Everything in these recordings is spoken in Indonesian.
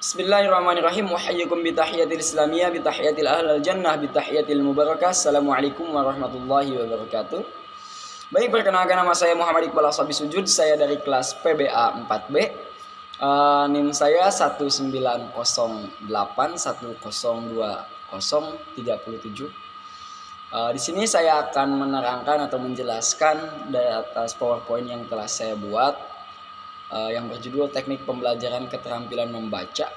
Bismillahirrahmanirrahim. Wahayyakum bitahiyatil islamiyah bitahiyatil ahlal jannah bitahiyatil mubarakah. Assalamualaikum warahmatullahi wabarakatuh. Baik, perkenalkan nama saya Muhammad Iqbal Ashabi Sujud. Saya dari kelas PBA 4B. NIM saya 1908102037. Di sini saya akan menerangkan atau menjelaskan dari atas PowerPoint yang telah saya buat, yang berjudul Teknik Pembelajaran Keterampilan Membaca.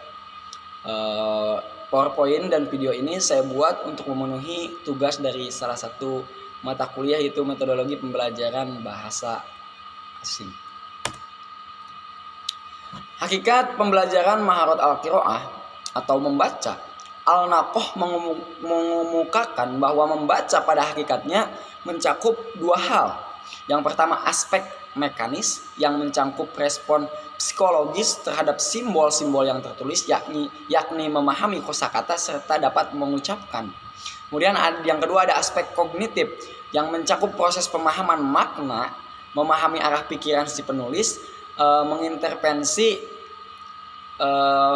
PowerPoint dan video ini saya buat untuk memenuhi tugas dari salah satu mata kuliah, yaitu metodologi pembelajaran bahasa asing. Hakikat pembelajaran maharat al-qiraah atau membaca. Al-Naqoh mengemukakan bahwa membaca pada hakikatnya mencakup dua hal. Yang pertama, aspek mekanis yang mencakup respon psikologis terhadap simbol-simbol yang tertulis, yakni memahami kosakata serta dapat mengucapkan. Kemudian yang kedua ada aspek kognitif yang mencakup proses pemahaman makna, memahami arah pikiran si penulis, mengintervensi,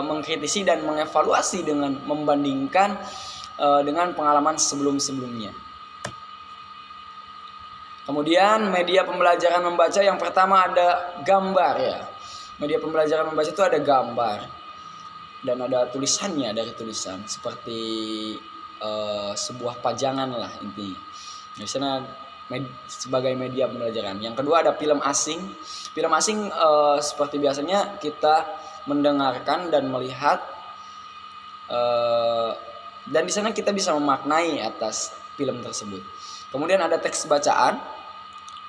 mengkritisi dan mengevaluasi dengan membandingkan dengan pengalaman sebelum-sebelumnya. Kemudian media pembelajaran membaca yang pertama ada gambar ya. Media pembelajaran membaca itu ada gambar dan ada tulisannya, dari tulisan seperti sebuah pajangan lah intinya. Di sana sebagai media pembelajaran. Yang kedua ada film asing. Film asing seperti biasanya kita mendengarkan dan melihat, dan di sana kita bisa memaknai atas film tersebut. Kemudian ada teks bacaan,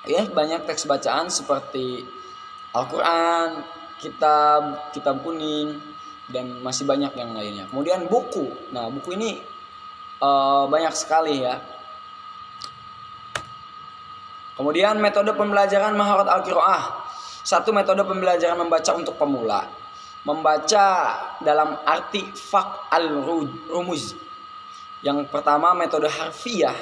ya banyak teks bacaan seperti Al-Quran, kitab kuning, dan masih banyak yang lainnya. Kemudian buku, nah buku ini banyak sekali ya. Kemudian metode pembelajaran maharat al-qiraah. Satu, metode pembelajaran membaca untuk pemula. Membaca dalam arti fak al-rumuz. Yang pertama metode harfiah,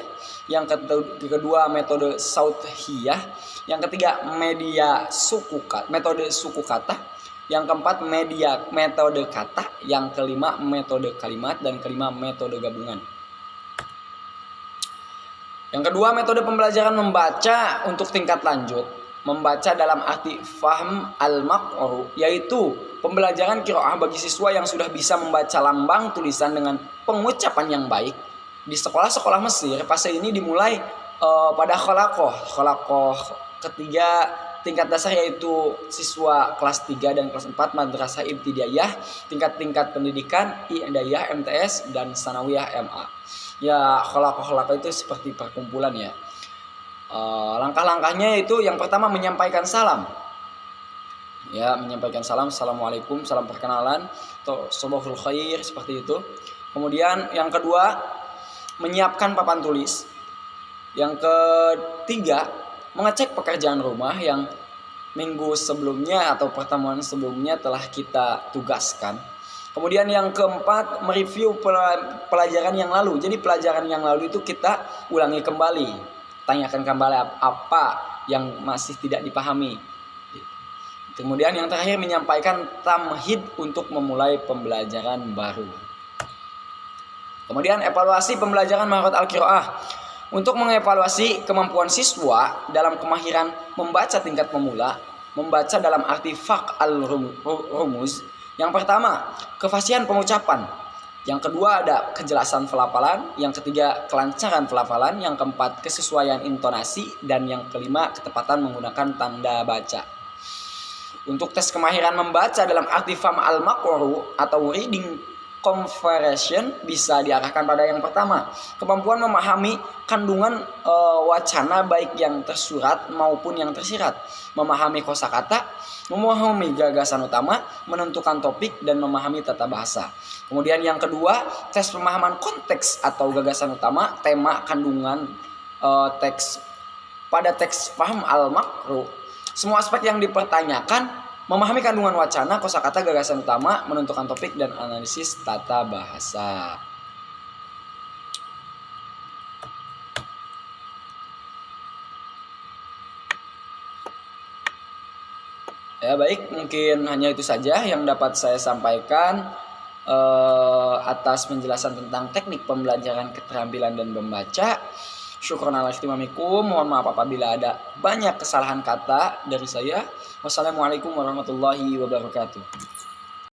yang kedua metode sauthiyah, yang ketiga metode suku kata, yang keempat metode kata, yang kelima metode kalimat, dan kelima metode gabungan. Yang kedua metode pembelajaran membaca untuk tingkat lanjut, membaca dalam arti faham al-maqru, yaitu pembelajaran qiraah bagi siswa yang sudah bisa membaca lambang tulisan dengan pengucapan yang baik. Di sekolah-sekolah Mesir fase ini dimulai pada kholaqoh ketiga tingkat dasar, yaitu siswa kelas 3 dan kelas 4 madrasah ibtidaiyah, tingkat-tingkat pendidikan i'dadiyah, MTS, dan sanawiyah, MA. Ya, kholaqoh itu seperti perkumpulan ya. Langkah-langkahnya itu yang pertama menyampaikan salam. Ya, menyampaikan salam, assalamualaikum, salam perkenalan, atau sobahul khair, seperti itu. Kemudian yang kedua menyiapkan papan tulis. Yang ketiga mengecek pekerjaan rumah yang minggu sebelumnya atau pertemuan sebelumnya telah kita tugaskan. Kemudian yang keempat mereview pelajaran yang lalu. Jadi pelajaran yang lalu itu kita ulangi kembali, tanyakan kembali apa yang masih tidak dipahami. Kemudian yang terakhir menyampaikan tamhid untuk memulai pembelajaran baru. Kemudian evaluasi pembelajaran maharat al-qiraah. Untuk mengevaluasi kemampuan siswa dalam kemahiran membaca tingkat pemula, membaca dalam arti fak al-rumuz. Yang pertama, kefasihan pengucapan. Yang kedua ada kejelasan pelafalan. Yang ketiga, kelancaran pelafalan. Yang keempat, kesesuaian intonasi. Dan yang kelima, ketepatan menggunakan tanda baca. Untuk tes kemahiran membaca dalam arti faham al-maqru atau reading comprehension bisa diarahkan pada yang pertama, kemampuan memahami kandungan wacana baik yang tersurat maupun yang tersirat, memahami kosakata, memahami gagasan utama, menentukan topik, dan memahami tata bahasa. Kemudian yang kedua, tes pemahaman konteks atau gagasan utama, tema, kandungan teks. Pada teks paham al-maqru, semua aspek yang dipertanyakan, memahami kandungan wacana, kosakata, gagasan utama, menentukan topik, dan analisis tata bahasa. Ya baik, mungkin hanya itu saja yang dapat saya sampaikan. atas penjelasan tentang teknik pembelajaran keterampilan dan membaca. Syukron ala istimamikum. Mohon maaf apabila ada banyak kesalahan kata dari saya. Wassalamualaikum warahmatullahi wabarakatuh.